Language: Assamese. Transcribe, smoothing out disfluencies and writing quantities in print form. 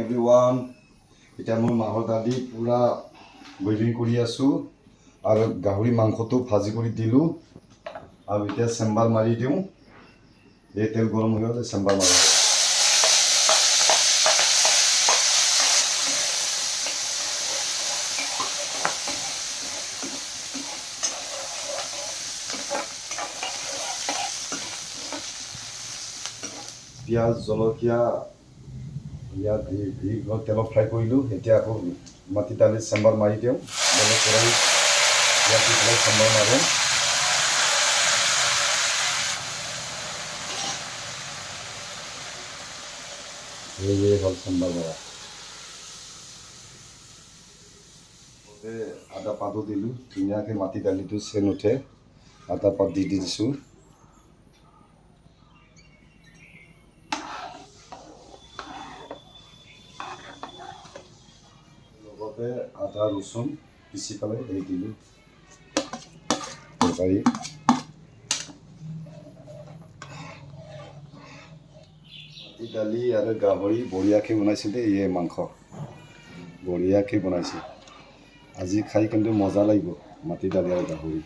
এভৰিৱান এতিয়া মই মাহৰ দালি পুৰা বইলিং কৰি আছোঁ আৰু গাহৰি মাংসটো ভাজি কৰি দিলোঁ আৰু এতিয়া চেম্বাৰ মাৰি দিওঁ এই তেল গৰম হৈ গ'লে চেম্বাৰ মাৰি দিওঁ পিঁয়াজ জলকীয়া ইয়াত তেলত ফ্ৰাই কৰিলোঁ এতিয়া আকৌ মাটি দালি চেম্বাৰ মাৰি দিওঁ বেলেগ কেৰাহীত ইয়াত দি পেলাই চেম্বাৰ মাৰোঁ এই হ'ল চেম্বাৰ মাৰা আদা পাতো দিলোঁ ধুনীয়াকৈ মাটি দালিটো চেন উঠে আদা পাত দি দিছোঁ লগতে আদা ৰচুন পিচি পেলাই এই দিলোঁ তৰকাৰী মাটি দালি আৰু গাহৰি বঢ়িয়াকৈ বনাইছোঁ দেই এই মাংস বঢ়িয়াকৈ বনাইছোঁ আজি খাই কিন্তু মজা লাগিব মাটি দালি আৰু গাহৰি